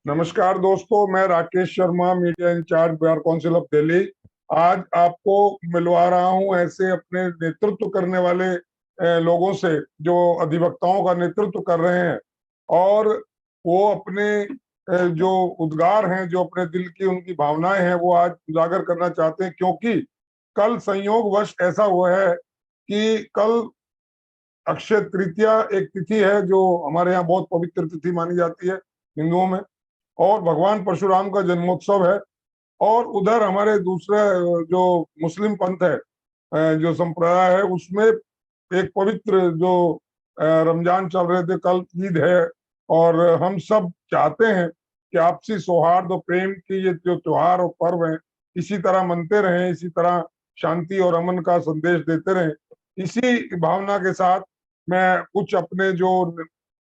नमस्कार दोस्तों, मैं Rakesh Sharma, media incharge bar council of Delhi. आज आपको मिलवा रहा हूं ऐसे अपने नेतृत्व करने वाले लोगों से जो अधिवक्ताओं का नेतृत्व कर रहे हैं और वो अपने जो उद्गार हैं, जो अपने दिल की उनकी भावनाएं हैं, वो आज उजागर करना चाहते हैं। क्योंकि कल संयोगवश ऐसा हुआ है कि कल अक्षय तृतीया एक तिथि है जो हमारे यहाँ बहुत पवित्र तिथि मानी जाती है हिंदुओं में, और भगवान परशुराम का जन्मोत्सव है। और उधर हमारे दूसरा जो मुस्लिम पंथ है, जो संप्रदाय है, उसमें एक पवित्र जो रमजान चल रहे थे, कल ईद है। और हम सब चाहते हैं कि आपसी सौहार्द और प्रेम की ये जो त्योहार और पर्व है, इसी तरह मनते रहें, इसी तरह शांति और अमन का संदेश देते रहें। इसी भावना के साथ मैं कुछ अपने जो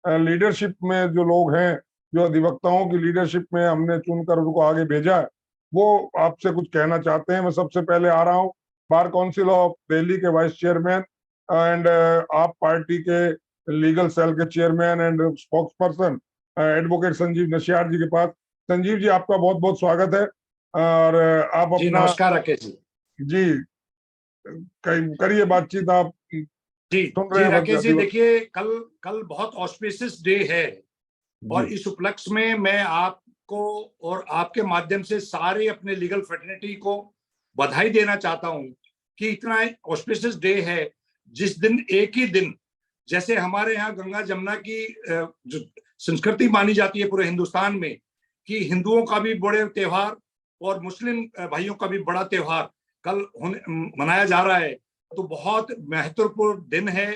लीडरशिप में जो लोग हैं, जो अधिवक्ताओं की लीडरशिप में हमने चुनकर उनको आगे भेजा है, वो आपसे कुछ कहना चाहते हैं। मैं सबसे पहले आ रहा हूँ बार काउंसिल ऑफ दिल्ली के vice chairman and AAP party के लीगल सेल के chairman and spokesperson advocate Sanjeev Nashiyar ji के पास। संजीव जी, आपका बहुत बहुत स्वागत है। और आप जी, अपना नमस्कार राकेश जी। जी करिए बातचीत। आप जी सुन रहे जी हैं राकेश जी, देखिए कल कल बहुत ऑस्पिशियस डे है और इस उपलक्ष्य में मैं आपको और आपके माध्यम से सारे अपने लीगल फ्रेटर्निटी को बधाई देना चाहता हूं कि इतना ऑस्पिशियस डे है जिस दिन एक ही दिन, जैसे हमारे यहाँ गंगा जमुना की जो संस्कृति मानी जाती है पूरे हिंदुस्तान में कि हिंदुओं का भी बड़े त्योहार और मुस्लिम भाइयों का भी बड़ा त्योहार कल मनाया जा रहा है, तो बहुत महत्वपूर्ण दिन है।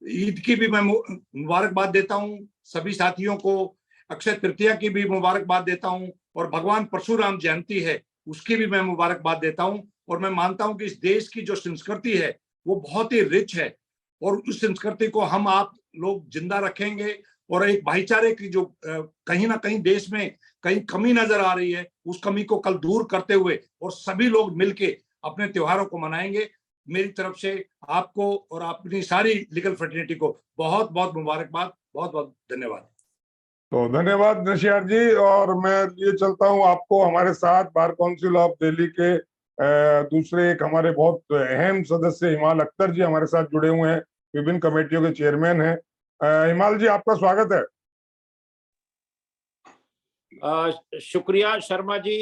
ईद की भी मैं मुबारकबाद देता हूं सभी साथियों को, अक्षय तृतीया की भी मुबारकबाद देता हूं और भगवान परशुराम जयंती है उसकी भी मैं मुबारकबाद देता हूं। और मैं मानता हूं कि इस देश की जो संस्कृति है वो बहुत ही रिच है और उस संस्कृति को हम आप लोग जिंदा रखेंगे और एक भाईचारे की जो कहीं ना कहीं देश में कहीं कमी नजर आ रही है, उस कमी को कल दूर करते हुए और सभी लोग मिलके अपने त्योहारों को मनाएंगे। मेरी तरफ से आपको और अपनी सारी लीगल फ्रेटर्निटी को बहुत बहुत मुबारकबाद, बहुत बहुत धन्यवाद। तो धन्यवाद नशियार जी। और मैं ये चलता हूँ, आपको हमारे साथ बार काउंसिल ऑफ दिल्ली के दूसरे एक हमारे बहुत अहम सदस्य हिमाल अख्तर जी हमारे साथ जुड़े हुए हैं, विभिन्न कमेटियों के चेयरमैन हैं। हिमाल जी, आपका स्वागत है। शुक्रिया शर्मा जी।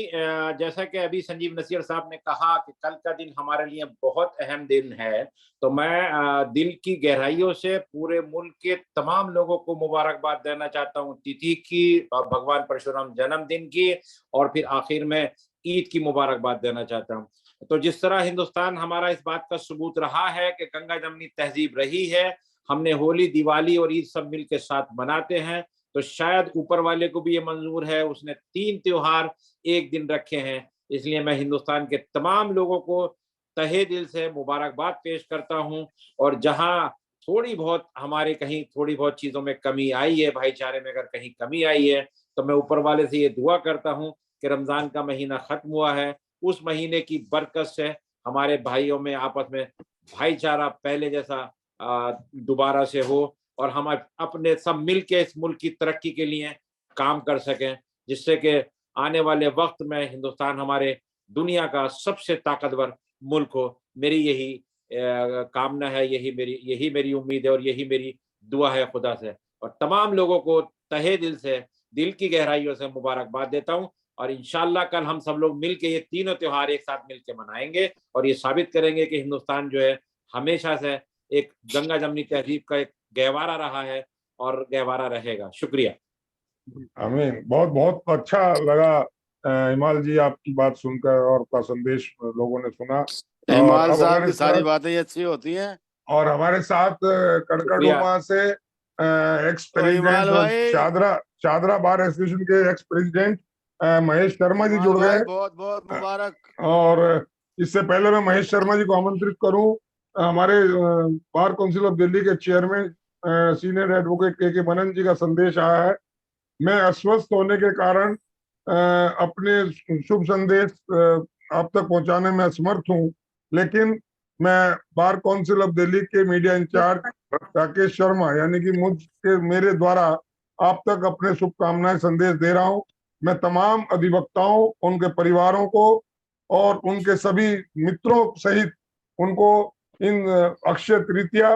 जैसा कि अभी संजीव नसीर साहब ने कहा कि कल का दिन हमारे लिए बहुत अहम दिन है, तो मैं दिल की गहराइयों से पूरे मुल्क के तमाम लोगों को मुबारकबाद देना चाहता हूं तिथि की, भगवान परशुराम जन्मदिन की, और फिर आखिर में ईद की मुबारकबाद देना चाहता हूं। तो जिस तरह हिंदुस्तान हमारा इस बात का सबूत रहा है कि गंगा जमनी तहजीब रही है, हमने होली, दिवाली और ईद सब मिल के साथ मनाते हैं, तो शायद ऊपर वाले को भी ये मंजूर है, उसने 3 त्योहार एक दिन रखे हैं। इसलिए मैं हिंदुस्तान के तमाम लोगों को तहे दिल से मुबारकबाद पेश करता हूं। और जहां थोड़ी बहुत हमारे कहीं थोड़ी बहुत चीजों में कमी आई है, भाईचारे में अगर कहीं कमी आई है, तो मैं ऊपर वाले से ये दुआ करता हूं कि रमजान का महीना खत्म हुआ है, उस महीने की बरकत से हमारे भाइयों में आपस में भाईचारा पहले जैसा दोबारा से हो और हम अपने सब मिल के इस मुल्क की तरक्की के लिए काम कर सकें, जिससे कि आने वाले वक्त में हिंदुस्तान हमारे दुनिया का सबसे ताकतवर मुल्क हो। मेरी यही कामना है, यही मेरी उम्मीद है और यही मेरी दुआ है खुदा से। और तमाम लोगों को तहे दिल से, दिल की गहराइयों से मुबारकबाद देता हूँ। और इंशाल्लाह कल हम सब लोग मिल के ये तीनों त्योहार एक साथ मिल के मनाएंगे और ये साबित करेंगे कि हिंदुस्तान जो है हमेशा से एक गंगा जमनी तहजीब का एक गहवारा रहा है और गहवारा रहेगा। शुक्रिया। आमीन। बहुत बहुत अच्छा लगा हिमाल जी आपकी बात सुनकर, और आपका संदेश लोगों ने सुना। हिमाल साहब की सारी बातें अच्छी होती हैं। और हमारे साथ कड़कड़डुमा से एक्स प्रेसिडेंट और शादरा बार एसोसिएशन के एक्स प्रेसिडेंट महेश शर्मा जी जुड़ गए। बहुत बहुत मुबारक। और इससे पहले मैं महेश शर्मा जी को आमंत्रित करूं, हमारे बार काउंसिल ऑफ दिल्ली के चेयरमैन सीनियर एडवोकेट के मनन जी का संदेश आया है। मैं अस्वस्थ होने के कारण अपने शुभ संदेश आप तक पहुंचाने में असमर्थ हूं, लेकिन मैं बार काउंसिल ऑफ दिल्ली के मीडिया इंचार्ज राकेश शर्मा यानी कि मेरे द्वारा आप तक अपने शुभकामनाएं संदेश दे रहा हूं। मैं तमाम अधिवक्ताओं, उनके परिवारों को और उनके सभी मित्रों सहित उनको इन अक्षय तृतीया,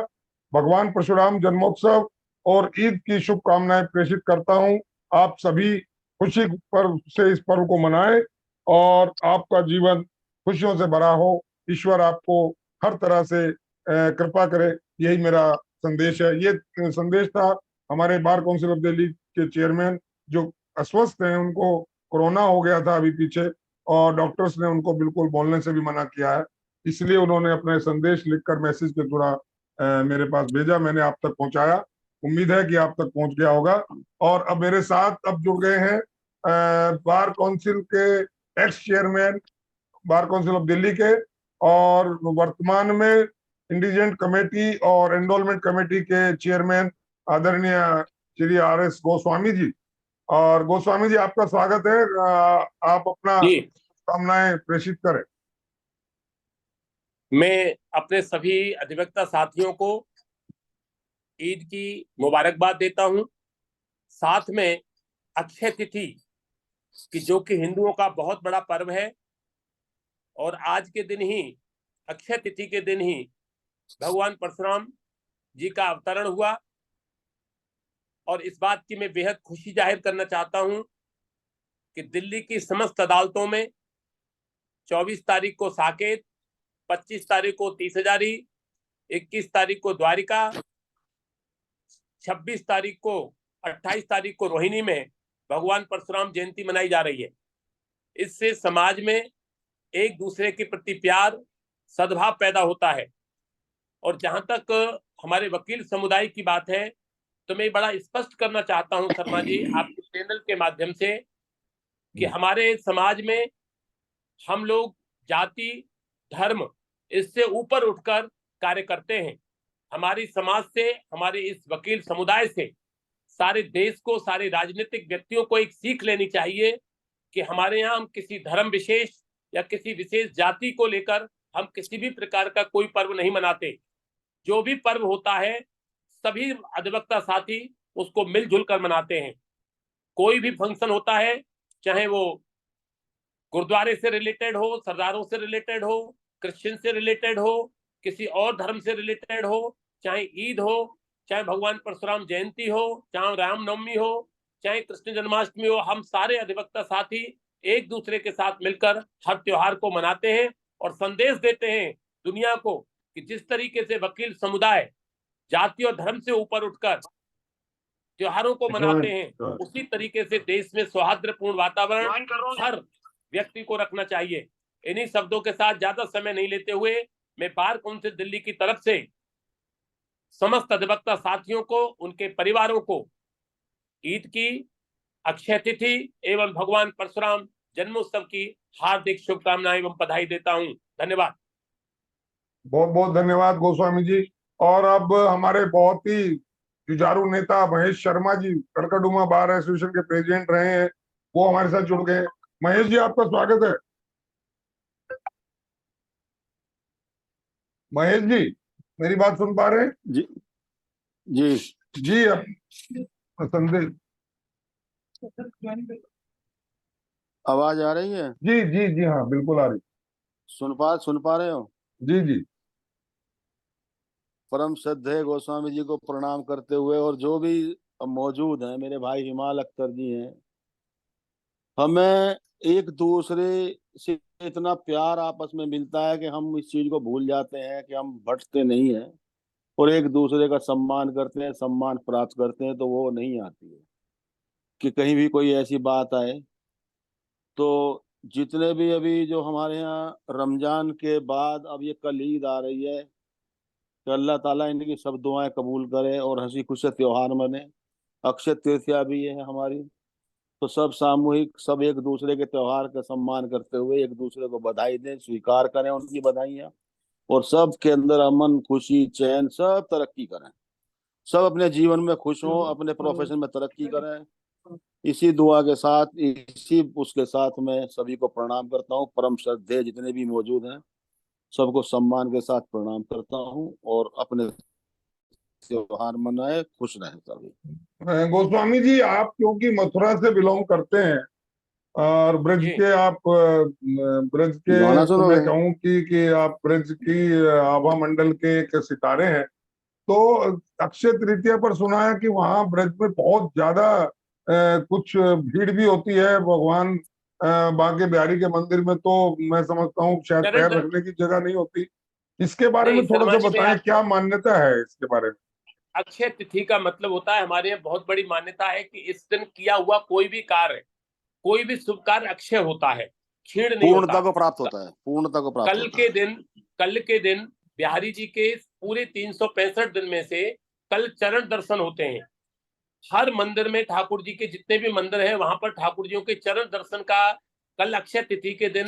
भगवान परशुराम जन्मोत्सव और ईद की शुभकामनाएं प्रेषित करता हूं। आप सभी खुशी पर्व से इस पर्व को मनाएं और आपका जीवन खुशियों से भरा हो। ईश्वर आपको हर तरह से कृपा करे, यही मेरा संदेश है। ये संदेश था हमारे बार काउंसिल ऑफ दिल्ली के चेयरमैन, जो अस्वस्थ हैं, उनको कोरोना हो गया था अभी पीछे, और डॉक्टर्स ने उनको बिल्कुल बोलने से भी मना किया है, इसलिए उन्होंने अपना संदेश लिखकर मैसेज के द्वारा मेरे पास भेजा, मैंने आप तक पहुंचाया। उम्मीद है कि आप तक पहुंच गया होगा। और अब मेरे साथ अब जुड़ गए हैं बार काउंसिल के x chairman, bar council of Delhi के, और वर्तमान में इंडिजेंट कमेटी और एनरोलमेंट कमेटी के चेयरमैन आदरणीय श्री RS गोस्वामी जी। और गोस्वामी जी, आपका स्वागत है। आप अपना कामनाएं प्रेषित करें। मैं अपने सभी अधिवक्ता साथियों को ईद की मुबारकबाद देता हूं। साथ में अक्षय तिथि की, जो कि हिंदुओं का बहुत बड़ा पर्व है, और आज के दिन ही, अक्षय तिथि के दिन ही भगवान परशुराम जी का अवतरण हुआ। और इस बात की मैं बेहद खुशी जाहिर करना चाहता हूं कि दिल्ली की समस्त अदालतों में 24 तारीख को साकेत, 25 तारीख को तीस हजारी, 21 तारीख को द्वारिका, 26 तारीख को, 28 तारीख को रोहिणी में भगवान परशुराम जयंती मनाई जा रही है। इससे समाज में एक दूसरे के प्रति प्यार, सद्भाव पैदा होता है। और जहां तक हमारे वकील समुदाय की बात है, तो मैं बड़ा स्पष्ट करना चाहता हूं शर्मा जी, आपके चैनल के माध्यम से, कि हमारे समाज में हम लोग जाति, धर्म, इससे ऊपर उठकर कार्य करते हैं। हमारी समाज से, हमारे इस वकील समुदाय से सारे देश को, सारे राजनीतिक व्यक्तियों को एक सीख लेनी चाहिए कि हमारे यहाँ हम किसी धर्म विशेष या किसी विशेष जाति को लेकर हम किसी भी प्रकार का कोई पर्व नहीं मनाते। जो भी पर्व होता है, सभी अधिवक्ता साथी उसको मिलजुल कर मनाते हैं। कोई भी फंक्शन होता है, चाहे वो गुरुद्वारे से रिलेटेड हो, सरदारों से रिलेटेड हो, क्रिश्चियन से रिलेटेड हो, किसी और धर्म से रिलेटेड हो, चाहे ईद हो, चाहे भगवान परशुराम जयंती हो, चाहे रामनवमी हो, चाहे कृष्ण जन्माष्टमी हो, हम सारे अधिवक्ता साथी एक दूसरे के साथ मिलकर हर त्योहार को मनाते हैं और संदेश देते हैं दुनिया को कि जिस तरीके से वकील समुदाय जाति और धर्म से ऊपर उठकर त्योहारों को मनाते हैं, उसी तरीके से देश में सौहार्दपूर्ण वातावरण हर व्यक्ति को रखना चाहिए। इन्हीं शब्दों के साथ ज्यादा समय नहीं लेते हुए, मैं बार काउंसिल दिल्ली की तरफ से समस्त अधिवक्ता साथियों को, उनके परिवारों को ईद की, अक्षय तिथि एवं भगवान परशुराम जन्मोत्सव की हार्दिक शुभकामनाएं एवं बधाई देता हूं। धन्यवाद। बहुत बहुत धन्यवाद गोस्वामी जी। और अब हमारे बहुत ही जुझारू नेता महेश शर्मा जी, कड़कड़डूमा बार एसोसिएशन के प्रेसिडेंट रहे हैं, वो हमारे साथ जुड़ गए। महेश जी, आपका स्वागत है। महेश जी, मेरी बात सुन पा रहे हैं? जी जी जी, अब संदेश, आवाज आ रही है? जी जी जी, हाँ बिल्कुल आ रही। सुन पा रहे हो? जी जी। परम श्रद्धेय गोस्वामी जी को प्रणाम करते हुए, और जो भी मौजूद हैं, मेरे भाई हिमाल अख्तर जी हैं, हमें एक दूसरे से इतना प्यार आपस में मिलता है कि हम इस चीज को भूल जाते हैं कि हम भटकते नहीं हैं और एक दूसरे का सम्मान करते हैं, सम्मान प्राप्त करते हैं। तो वो नहीं आती है कि कहीं भी कोई ऐसी बात आए। तो जितने भी अभी जो हमारे यहाँ रमजान के बाद अब ये कल ईद आ रही है, तो अल्लाह ताला इनकी सब दुआएं कबूल करे और हंसी खुशी त्योहार मने। अक्षय तृतीया भी है हमारी, तो सब सामूहिक, सब एक दूसरे के त्योहार का सम्मान करते हुए एक दूसरे को बधाई दें, स्वीकार करें उनकी बधाइयाँ, और सब के अंदर अमन, खुशी, चैन, सब तरक्की करें, सब अपने जीवन में खुश हों, अपने प्रोफेशन में तरक्की करें। इसी दुआ के साथ, इसी उसके साथ मैं सभी को प्रणाम करता हूँ। परम श्रद्धेय जितने भी मौजूद हैं, सबको सम्मान के साथ प्रणाम करता हूँ, और अपने त्योहार मनाए, खुश रहें सभी। गोस्वामी जी, आप क्योंकि मथुरा से बिलोंग करते हैं, और ब्रज जी। के आप ब्रज के गाना तो सुनोगे? मैं कहूँ कि आप ब्रज की आभा मंडल के एक सितारे हैं। तो अक्षय तृतीया पर सुना है कि वहां ब्रज में बहुत ज्यादा कुछ भीड़ भी होती है भगवान बांके बिहारी के मंदिर में। तो मैं समझता हूँ शायद चरण पैर दर, रखने की जगह नहीं होती। इसके बारे नहीं में थोड़ा शर्मा सा जी मैं बताएं, क्या मान्यता है इसके बारे में? अक्षय तिथि का मतलब होता है, हमारे यहाँ बहुत बड़ी मान्यता है कि इस दिन किया हुआ कोई भी कार्य, कोई भी शुभ कार्य अक्षय होता है, क्षीण नहीं पूर्णता होता। को प्राप्त होता है, पूर्णता को प्राप्त कल होता के है। दिन कल के दिन बिहारी जी के पूरे 365 दिन में से कल चरण दर्शन होते हैं। हर मंदिर में ठाकुर जी के जितने भी मंदिर हैं वहां पर ठाकुर जियों के चरण दर्शन का कल अक्षय तिथि के दिन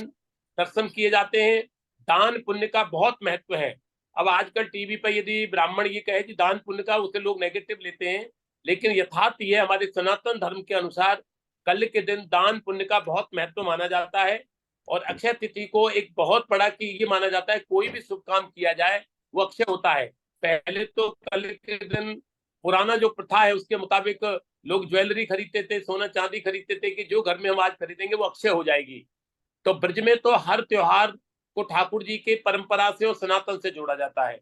दर्शन किए जाते हैं। दान पुण्य का बहुत महत्व है। अब आजकल टीवी पर यदि ब्राह्मण ये कहे कि दान पुण्य का, उसे लोग नेगेटिव लेते हैं, लेकिन यथार्थ ये हमारे सनातन धर्म के अनुसार कल के दिन दान पुण्य का बहुत महत्व माना जाता है। और अक्षय तिथि को एक बहुत बड़ा कि ये माना जाता है कोई भी शुभ काम किया जाए वो अक्षय होता है। पहले तो कल के दिन पुराना जो प्रथा है उसके मुताबिक लोग ज्वेलरी खरीदते थे, सोना चांदी खरीदते थे कि जो घर में हम आज खरीदेंगे वो अक्षय हो जाएगी। तो ब्रज में तो हर त्योहार को ठाकुर जी के परंपरा से और सनातन से जोड़ा जाता है।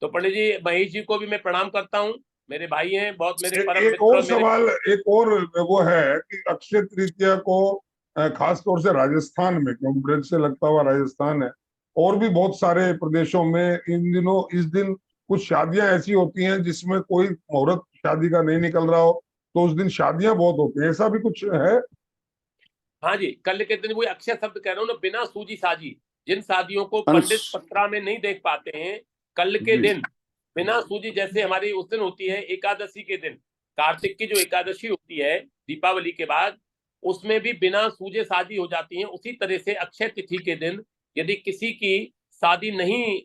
तो पंडित जी महेश जी को भी मैं प्रणाम करता हूँ, मेरे भाई हैं, बहुत मेरे परम एक मित्र और और मेरे। सवाल, एक और वो है कि अक्षय तृतीया को खास तौर से राजस्थान में, क्योंकि ब्रज से लगता हुआ राजस्थान है, और भी बहुत सारे प्रदेशों में इन दिनों इस दिन कुछ शादियां ऐसी होती हैं जिसमें कोई मुहूर्त शादी का नहीं निकल रहा हो, तो उस दिन शादियां बहुत होती हैं। ऐसा भी कुछ है? हाँ जी, कल के दिन वही अक्षय शब्द कह रहा हूँ ना, बिना सूजी साजी, जिन शादियों को अंश। पंडित पत्रा में नहीं देख पाते हैं, कल के जी दिन बिना सूजी, जैसे हमारी उस दिन होती है एकादशी के दिन, कार्तिक की जो एकादशी होती है दीपावली के बाद, उसमें भी बिना सूजे शादी हो जाती है। उसी तरह से अक्षय तिथि के दिन यदि किसी की शादी नहीं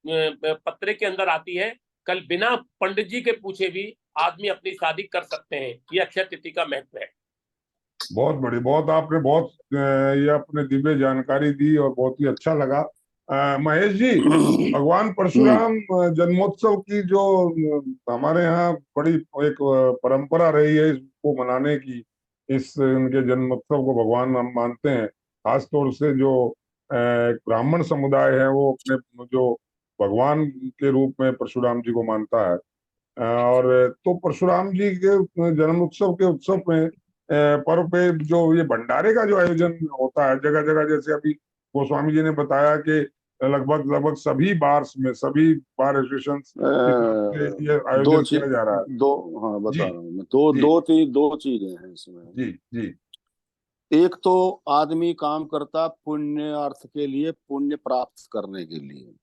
पत्रे के अंदर आती है, कल बिना पंडित जी के पूछे भी आदमी अपनी शादी कर सकते हैं। ये अक्षय तिथि का महत्व है। बहुत बड़ी, बहुत आपने बहुत ये अपने दिव्य जानकारी दी और बहुत ही अच्छा लगा। महेश जी, भगवान परशुराम जन्मोत्सव की जो हमारे यहाँ बड़ी एक परंपरा रही है इसको मनाने की, इस इनके जन्मोत्सव को भगवान हम मानते हैं। खास तौर से जो एक ब्राह्मण समुदाय है वो अपने जो भगवान के रूप में परशुराम जी को मानता है। और तो परशुराम जी के जन्म उत्सव के उत्सव में पर्व पे जो ये भंडारे का जो आयोजन होता है जगह जगह, जैसे अभी गोस्वामी जी ने बताया कि लगभग लगभग सभी बार्स में, सभी बार एसोसिएशन की तरफ से ये दो आयोजन चीज, किया जा रहा है। दो, हाँ जी बता रहा हूँ मैं, दो जी दो चीजें हैं इसमें। जी जी एक तो आदमी काम करता पुण्य अर्थ के लिए, पुण्य प्राप्त करने के लिए।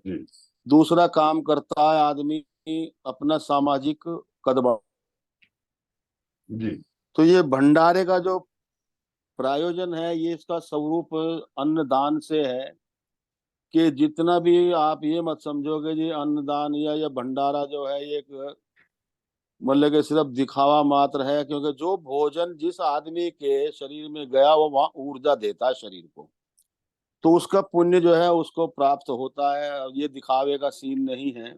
जी दूसरा काम करता है आदमी अपना सामाजिक कदम। जी तो ये भंडारे का जो प्रायोजन है, ये इसका स्वरूप अन्नदान से है कि जितना भी आप ये मत समझोगे जी अन्नदान या ये भंडारा जो है ये एक मतलब कि सिर्फ दिखावा मात्र है, क्योंकि जो भोजन जिस आदमी के शरीर में गया वो वहां ऊर्जा देता है शरीर को, तो उसका पुण्य जो है उसको प्राप्त होता है। ये दिखावे का सीन नहीं है।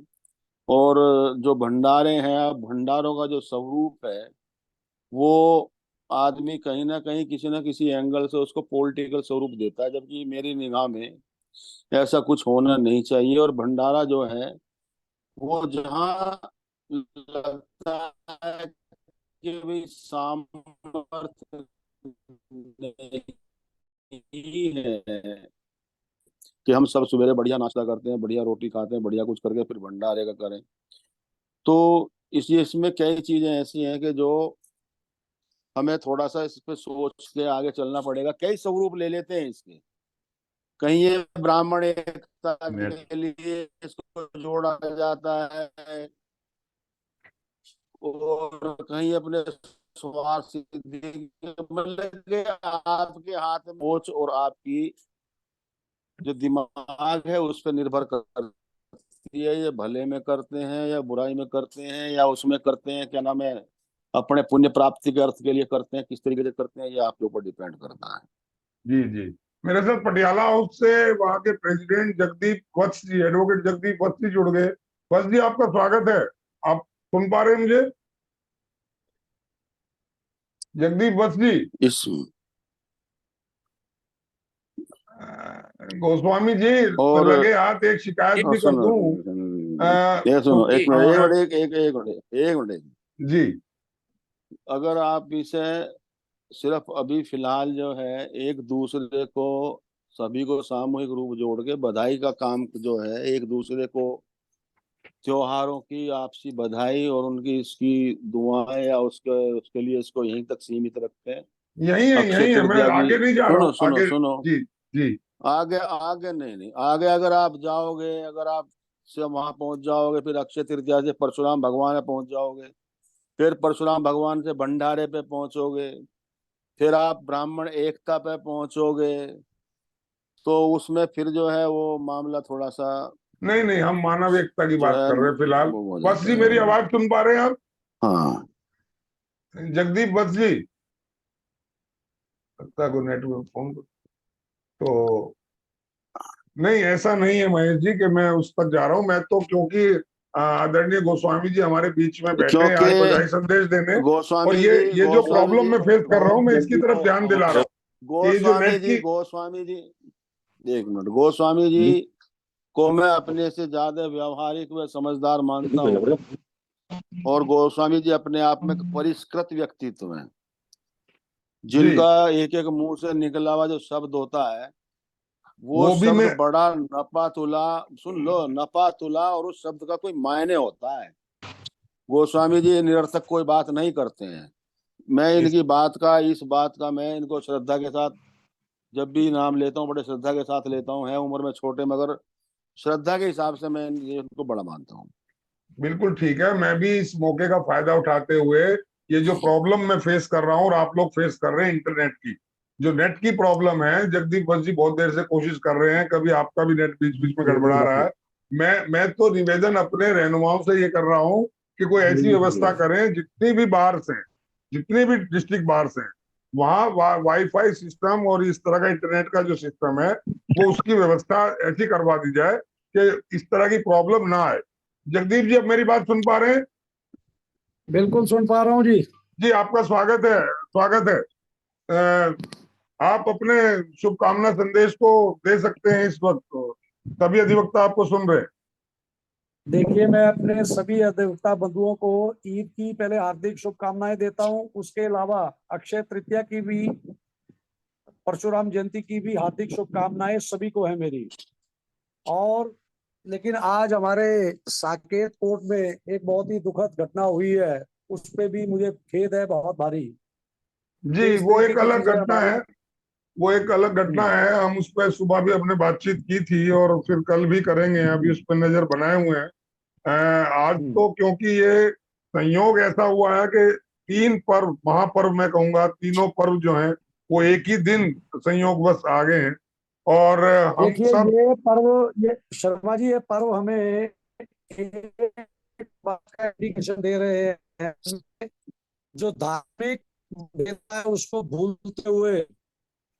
और जो भंडारे हैं, भंडारों का जो स्वरूप है वो आदमी कहीं ना कहीं किसी ना किसी एंगल से उसको पॉलिटिकल स्वरूप देता है, जबकि मेरी निगाह में ऐसा कुछ होना नहीं चाहिए। और भंडारा जो है वो जहाँ लगता है कि भाई सामर्थ्य नहीं है कि हम सब सवेरे बढ़िया नाश्ता करते हैं, बढ़िया रोटी खाते हैं, बढ़िया कुछ करके फिर भंडारे का करें, तो इसमें कई चीजें ऐसी हैं कि जो हमें थोड़ा सा इस पे सोच के आगे चलना पड़ेगा। कई स्वरूप ले लेते हैं इसके, कहीं ये ब्राह्मण एकता नेट के लिए इसको जोड़ा जाता है और कहीं अपने स्वार्थ सिद्धि मतलब कि आपके हाथ में सोच और आपकी जो दिमाग है उस पर निर्भर करती है। ये भले में करते हैं या बुराई में करते हैं या उसमें करते हैं, क्या नाम है, अपने पुण्य प्राप्ति के अर्थ के लिए करते हैं, किस तरीके से करते हैं ये आपके ऊपर डिपेंड करता है। जी जी मेरे साथ पटियाला हाउस से वहाँ के प्रेसिडेंट जगदीप वत्स जी, एडवोकेट जगदीप वत्स जी जुड़ गए। वत्स जी, आपका स्वागत है। आप सुन पा रहे हैं मुझे? जगदीप वत्स जी। इस गोस्वामी जी और लगे हाथ एक शिकायत भी कर सुनो दूं। ये सुनो, तो- एक मिनट हाँ, एक मिनट एक मिनट एक मिनट। जी अगर आप इसे सिर्फ अभी फिलहाल जो है एक दूसरे को, सभी को सामूहिक रूप जोड़ के बधाई का काम जो है, एक दूसरे को त्योहारों की आपसी बधाई और उनकी इसकी दुआएं या उसके उसके लिए इसको यहीं तक सीमित रखें। यही है अक्षय यही है, मैं तृतीया की, आगे नहीं जा रहा सुनो हूँ सुनो आगे। सुनो, जी जी आगे आगे नहीं आगे अगर आप जाओगे, अगर आप से वहां पहुंच जाओगे, फिर अक्षय तृतीया से परशुराम भगवान पे पहुंच जाओगे, फिर परशुराम भगवान से भंडारे पे पहुंचोगे, फिर आप ब्राह्मण एकता पे पहुंचोगे, तो उसमें फिर जो है वो मामला थोड़ा सा नहीं नहीं, हम मानव एकता की जो बात है कर रहे हैं फिलहाल। वो हो बस जाता जी है। मेरी आवाज सुन पा रहे हैं आप? हाँ जगदीप बस जी, लगता है कोई नेटवर्क फोन। तो नहीं, ऐसा नहीं है महेश जी कि मैं उस तक जा रहा हूँ। मैं तो क्योंकि आदरणीय गोस्वामी जी हमारे बीच में बैठे हैं क्योंकि आज बधाई संदेश देने, और ये जो गोस्वामी प्रॉब्लम जी मैं फेस कर रहा हूँ मैं इसकी तरफ ध्यान दिला रहा हूँ। ये जो नेट की, गोस्वामी जी एक मिनट, गोस्वामी जी को मैं अपने से ज्यादा व्यवहारिक व समझदार मानता हूँ, और गोस्वामी जी अपने आप में परिष्कृत व्यक्तित्व हैं, जी जिनका एक एक मुंह से निकला हुआ जो शब्द होता है वो वो भी शब्द मैं, बड़ा नपा तुला, सुन लो, नपा तुला, और उस शब्द का कोई मायने होता है। गोस्वामी जी निरर्थक कोई बात नहीं करते हैं। मैं इनकी बात का, इस बात का मैं इनको श्रद्धा के साथ जब भी नाम लेता हूँ बड़े श्रद्धा के साथ लेता हूँ। है उम्र में छोटे मगर श्रद्धा के हिसाब से मैं इनको बड़ा मानता हूँ। बिल्कुल ठीक है। मैं भी इस मौके का फायदा उठाते हुए ये जो प्रॉब्लम मैं फेस कर रहा हूँ और आप लोग फेस कर रहे हैं, इंटरनेट की जो नेट की प्रॉब्लम है, जगदीप बस जी बहुत देर से कोशिश कर रहे हैं, कभी आपका भी नेट बीच बीच में गड़बड़ा रहा है। मैं तो निवेदन अपने रहनुमाओं से ये कर रहा हूँ कि कोई ऐसी व्यवस्था करें, जितनी भी बाहर से, जितनी भी डिस्ट्रिक्ट बाहर से, वहाँ वाईफाई सिस्टम और इस तरह का इंटरनेट का जो सिस्टम है वो उसकी व्यवस्था ऐसी करवा दी जाए कि इस तरह की प्रॉब्लम ना आए। जगदीप जी, अब मेरी बात सुन पा रहे हैं? बिल्कुल सुन पा रहा हूँ जी। जी आपका स्वागत है, स्वागत है। अ, आप अपने शुभकामना संदेश को दे सकते हैं इस वक्त, सभी अधिवक्ता आपको सुन रहे हैं। देखिए, मैं अपने सभी अधिवक्ता बंधुओं को ईद की पहले हार्दिक शुभकामनाएं देता हूं। उसके अलावा अक्षय तृतीया की भी, परशुराम जयंती की भी हार्दिक शुभकामनाएं सभी को है मेरी। और लेकिन आज हमारे साकेत कोर्ट में एक बहुत ही दुखद घटना हुई है, उस पे भी मुझे खेद है बहुत भारी। जी इस वो तरीके एक की अलग चीजें घटना हमारी, है, वो एक अलग घटना है। हम उस पर सुबह भी अपने बातचीत की थी और फिर कल भी करेंगे, अभी उस पर नजर बनाए हुए हैं। आज तो क्योंकि ये संयोग ऐसा हुआ है कि तीन पर्व, महापर्व मैं कहूंगा, तीनों पर्व जो हैं वो एक ही दिन संयोगवश आ गए हैं, और हम देखिए सब, ये पर्व, ये शर्मा जी, ये पर्व हमें एक बात का इंडिकेशन दे रहे हैं, जो धार्मिक भेदभाव है उसको भूलते हुए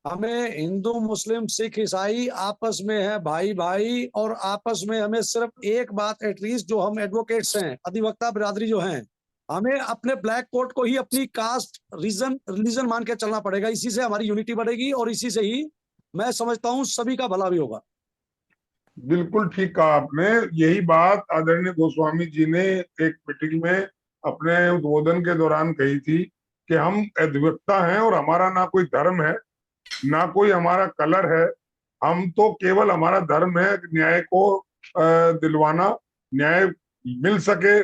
हमें हिंदू मुस्लिम सिख ईसाई आपस में है भाई भाई, और आपस में हमें सिर्फ एक बात, एटलीस्ट जो हम एडवोकेट्स हैं, अधिवक्ता बिरादरी जो हैं, हमें अपने ब्लैक कोट को ही अपनी कास्ट, रीजन, रिलीजन मान के चलना पड़ेगा। इसी से हमारी यूनिटी बढ़ेगी और इसी से ही मैं समझता हूं सभी का भला भी होगा। बिल्कुल ठीक कहा आपने। यही बात आदरणीय गोस्वामी जी ने एक मीटिंग में अपने उद्बोधन के दौरान कही थी कि हम अधिवक्ता हैं और हमारा ना कोई धर्म है, ना कोई हमारा कलर है। हम तो केवल, हमारा धर्म है न्याय को दिलवाना, न्याय मिल सके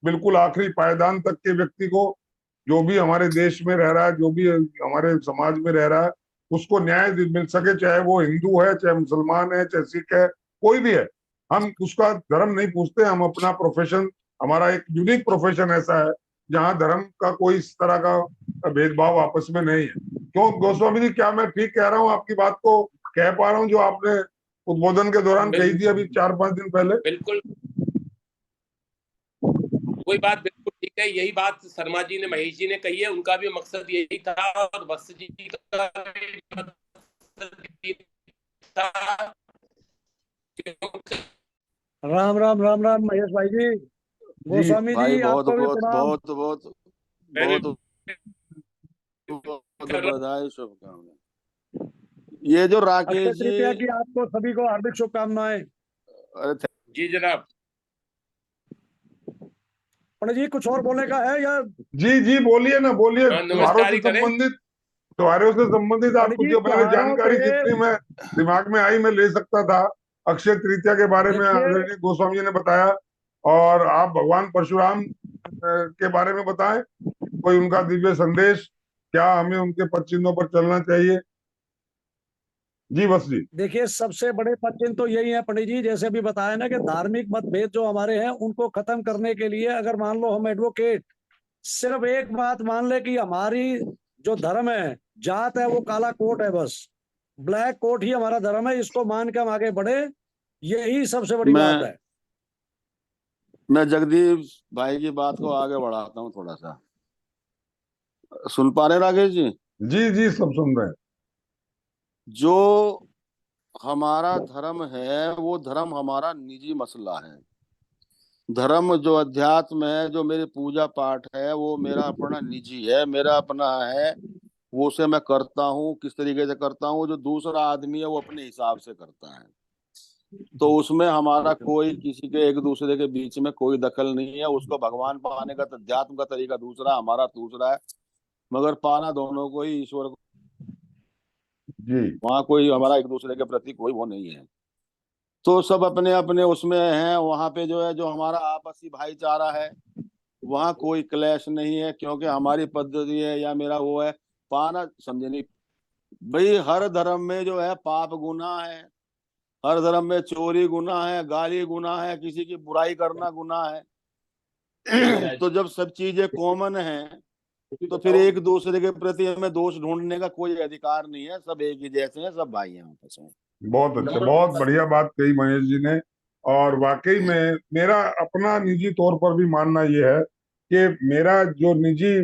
बिल्कुल आखिरी पायदान तक के व्यक्ति को, जो भी हमारे देश में रह रहा है, जो भी हमारे समाज में रह रहा है, उसको न्याय मिल सके, चाहे वो हिंदू है, चाहे मुसलमान है, चाहे सिख है, कोई भी है। हम उसका धर्म नहीं पूछते, हम अपना प्रोफेशन, हमारा एक यूनिक प्रोफेशन ऐसा है जहाँ धर्म का कोई इस तरह का भेदभाव आपस में नहीं है। क्यों गोस्वामी जी, क्या मैं ठीक कह रहा हूँ? आपकी बात को कह पा रहा हूँ जो आपने उद्बोधन के दौरान कही थी अभी 4-5 दिन पहले? बिल्कुल, कोई बात बिल्कुल ठीक है। यही बात शर्मा जी ने, महेश जी ने कही है, उनका भी मकसद यही था और वत्स जी का भी मकसद यही था। राम राम राम राम महेश भाई जी, जी गोस्वामी भाई, जी बहुत आपको भी बहुत प्रणाम। बहुत बहुत मैंने बहुत बहुत बधाई, शुभकामनाएं। ये जो अक्षय राकेश जी, तृतीया की आपको सभी को हार्दिक शुभकामनाएं। अरे जी जनाब। पंडित जी कुछ और बोलने का है या? जी जी बोलिए ना, बोलिए। त्योहारों नमस्कार से ही करें। संबंधित पंडित आपको जी जो मैंने त्योहारों जानकारी पे जितनी मैं दिमाग में आई मैं ले सकता था। अक्षय तृतीया के बारे में देखिए, आदरणीय गोस्वामी जी ने बताया, और आप भगवान परशुराम के बारे में बताएं, कोई उनका दिव्य संदेश, क्या हमें उनके पद चिन्हों पर चलना चाहिए? जी बस जी। देखिए सबसे बड़े पद तो यही है पंडित जी, जैसे भी बताया ना कि धार्मिक मतभेद जो हमारे हैं उनको खत्म करने के लिए अगर मान लो हम एडवोकेट सिर्फ एक बात मान ले कि हमारी जो धर्म है, जात है, वो काला कोट है, बस ब्लैक कोट ही हमारा धर्म है, इसको मान के हम आगे बढ़े, यही सबसे बड़ी बात है। मैं जगदीप भाई की बात को आगे बढ़ाता हूँ थोड़ा सा। सुन पा रहे राकेश जी? जी जी सब सुन रहे हैं। जो हमारा धर्म है वो धर्म हमारा निजी मसला है। धर्म जो अध्यात्म है, जो मेरी पूजा पाठ है, वो मेरा अपना निजी है, मेरा अपना है। वो उसे मैं करता हूँ किस तरीके से करता हूँ, जो दूसरा आदमी है वो अपने हिसाब से करता है। तो उसमें हमारा कोई किसी के एक दूसरे के बीच में कोई दखल नहीं है। उसको भगवान पाने का अध्यात्म का तरीका दूसरा, हमारा दूसरा है, मगर पाना दोनों को ही ईश्वर को। जी वहां कोई हमारा एक दूसरे के प्रति कोई वो नहीं है। तो सब अपने अपने उसमें हैं। वहां पे जो है, जो हमारा आपसी भाईचारा है, वहां कोई क्लेश नहीं है, क्योंकि हमारी पद्धति है या मेरा वो है। पाना समझे नहीं भाई, हर धर्म में जो है पाप गुनाह है, हर धर्म में चोरी गुनाह है, गाली गुनाह है, किसी की बुराई करना गुनाह है। तो जब सब चीजें कॉमन हैं, तो फिर एक दूसरे के प्रति हमें दोष ढूंढने का कोई अधिकार नहीं है। सब एक ही जैसे हैं, सब भाई हैं आपस में। बहुत अच्छा, बहुत बढ़िया बात कही महेश जी ने। और वाकई में मेरा अपना निजी तौर पर भी मानना यह है कि मेरा जो निजी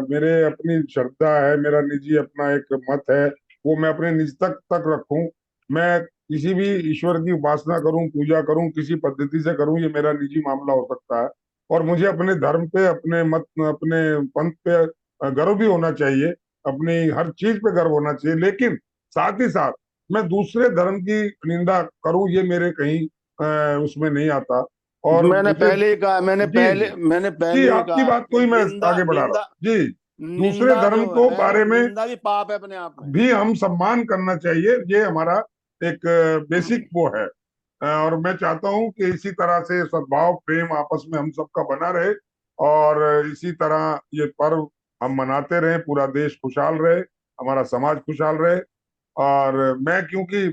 मेरे अपनी श्रद्धा है, मेरा निजी अपना एक मत है, वो मैं अपने निज तक रखूं। मैं किसी भी ईश्वर की उपासना करूं, पूजा करूं, किसी पद्धति से करूं, ये मेरा निजी मामला हो सकता है। और मुझे अपने धर्म पे, अपने मत, अपने पंथ पे गर्व भी होना चाहिए, अपनी हर चीज पे गर्व होना चाहिए। लेकिन साथ ही साथ मैं दूसरे धर्म की निंदा करूं, ये मेरे कहीं उसमें नहीं आता। और मैंने मुझे पहले ही कहा, मैंने जी जी जी पहले ही आपकी कहा बात को कि ही मैं निंदा आगे बढ़ा रहा निंदा हूँ जी। दूसरे निंदा धर्म जो को है, बारे में निंदा भी पाप है अपने आप में। भी हम सम्मान करना चाहिए, ये हमारा एक बेसिक वो है। और मैं चाहता हूं कि इसी तरह से सद्भाव प्रेम आपस में हम सबका बना रहे, और इसी तरह ये पर्व हम मनाते रहें, पूरा देश खुशहाल रहे, हमारा समाज खुशहाल रहे। और मैं क्योंकि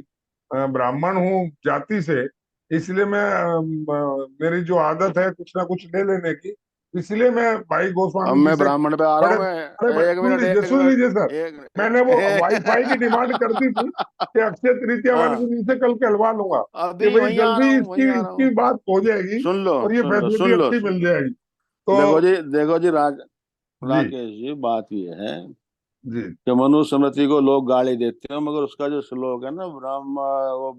ब्राह्मण हूँ जाति से, इसलिए मैं मेरी जो आदत है कुछ ना कुछ ले लेने की, इसलिए मैं भाई अब गोस्वामी जी मैं से ब्राह्मण पे आ रहा बड़े हूँ। बड़े मैं एक मिनट, सुन लीजिए सर। मैंने वो वाईफाई की डिमांड कर दी थी कि अक्षय तृतीया वाले हाँ, दिन इनसे कल कहलवा लूंगा कि अभी भाई वहीं आ रहा जल्दी हूँ, वहीं इसकी आ रहा इसकी हूँ। बात हो जाएगी सुन लो, और ये सुन लो, फैसिलिटी सुन लो, अच्छी सुन मिल लो। जाएगी। तो देखो जी जी राकेश जी, बात ये है जी कि मनुस्मृति को लोग गाली देते हैं, मगर उसका जो श्लोक है ना, वो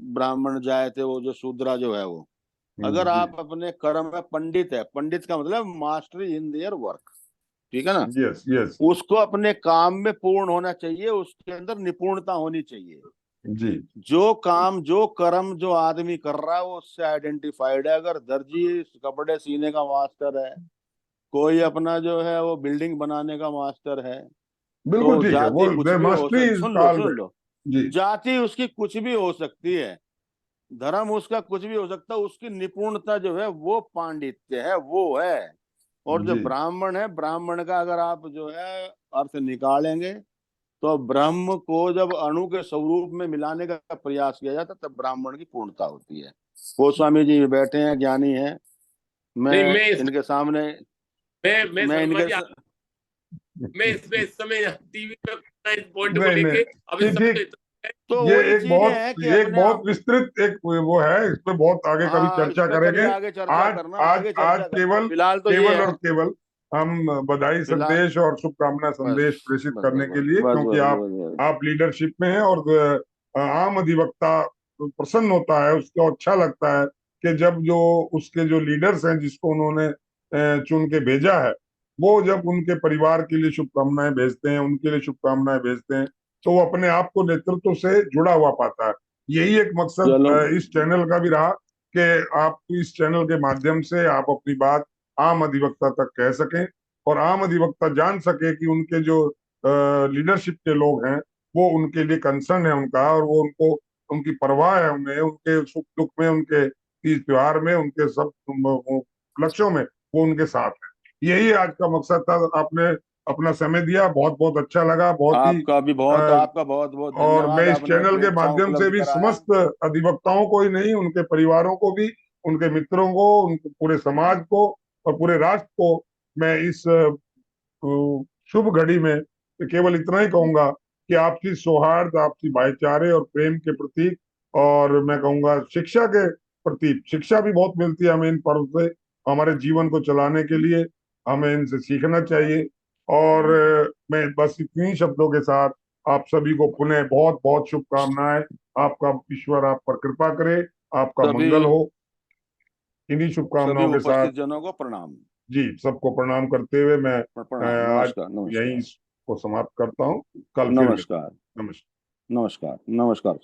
ब्राह्मण जाए थे, वो जो शूद्रा जो है वो, अगर जी आप अपने कर्म में पंडित है, पंडित का मतलब मास्टरी इन देयर वर्क, ठीक है ना, यस यस उसको अपने काम में पूर्ण होना चाहिए, उसके अंदर निपुणता होनी चाहिए। जी जो काम, जो कर्म जो आदमी कर रहा है वो उससे आइडेंटिफाइड है। अगर दर्जी कपड़े सीने का मास्टर है, कोई अपना जो है वो बिल्डिंग बनाने का मास्टर है, बिल्कुल तो ठीक है, वो जाति कुछ भी हो मास्टरी सकती, इज सुन कॉल्ड। लो, जी जाति उसकी कुछ भी हो सकती है, धर्म उसका कुछ भी हो सकता है, उसकी निपुणता जो है वो पांडित्य है, वो है। और जो जी ब्राह्मण है, ब्राह्मण का अगर आप जो है अर्थ निकालेंगे, तो ब्रह्म को जब अणु के स्वरूप में मिलाने का प्रयास किया जाता है, तब ब्राह्मण की पूर्णता होती है। गोस्वामी जी बैठे हैं, ज्ञानी हैं, मैं नहीं, इनके सामने, मैं मैं शर्मा इनके जी, मैं इसमें इस समय टीवी पे इस पॉइंट को नहीं नहीं लेके अब इस ठीक समय तो ठीक। इतना है। तो ये वही एक चीजें बहुत हैं कि ये एक अपने बहुत आप। विस्तृत एक वो है, इस पे बहुत आगे कभी हाँ, इस चर्चा पे कभी करेंगे। आगे चर्चा आज करना, आज आगे आज चर्चा करना, केवल फिलहाल तो ये केवल और है। केवल हम बधाई फिलहाल संदेश और शुभकामना बस संदेश प्रेषित बस करने बस के लिए, बस क्योंकि बस आप बस बस बस। आप लीडरशिप में हैं, और आम अधिवक्ता प्रसन्न होता है, उसको अच्छा लगता है कि जब जो उसके जो लीडर्स हैं जिसको उन्होंने चुन के भेजा है, वो जब उनके परिवार के लिए शुभकामनाएं भेजते हैं, उनके लिए शुभकामनाएं भेजते हैं, तो वो अपने आप को नेतृत्व से जुड़ा हुआ पाता है। यही एक मकसद चलो। इस चैनल का भी रहा कि आप इस चैनल के माध्यम से आप अपनी बात आम अधिवक्ता तक कह सकें और आम अधिवक्ता जान सके कि उनके जो लीडरशिप के लोग हैं वो उनके लिए कंसर्न है उनका, और वो उनको उनकी परवाह है, उन्हें उनके सुख दुख में, उनके तीज त्योहार में, उनके सब लक्ष्यों में वो उनके साथ है। यही आज का मकसद था। आपने अपना समय दिया, बहुत बहुत अच्छा लगा, बहुत ही आपका भी बहुत अ, आपका बहुत बहुत और मैं धन्यवाद। इस आपने चैनल अपनी के इच्छा माध्यम से उपलब्ध भी कराया। समस्त अधिवक्ताओं को ही नहीं, उनके परिवारों को भी, उनके मित्रों को, उनके पूरे समाज को और पूरे राष्ट्र को मैं इस शुभ घड़ी में केवल इतना ही कहूंगा कि आपसी सौहार्द, आपसी भाईचारे और प्रेम के प्रतीक, और मैं कहूंगा शिक्षा के प्रतीक, शिक्षा भी बहुत मिलती है हमें इन पर्व से, हमारे जीवन को चलाने के लिए हमें इनसे सीखना चाहिए। और मैं बस इतनी शब्दों के साथ आप सभी को पुनः बहुत बहुत शुभकामनाएं। आपका ईश्वर आप पर कृपा करे, आपका सभी मंगल हो। इन्हीं सभी शुभकामनाओं के साथ उपस्थित जनों को प्रणाम। जी सबको प्रणाम करते हुए मैं प्रणाम। आज नमस्कार। यहीं नमस्कार। को समाप्त करता हूँ। कल फिर मिलते हैं। नमस्कार। नमस्कार। नमस्कार। नमस्कार सर।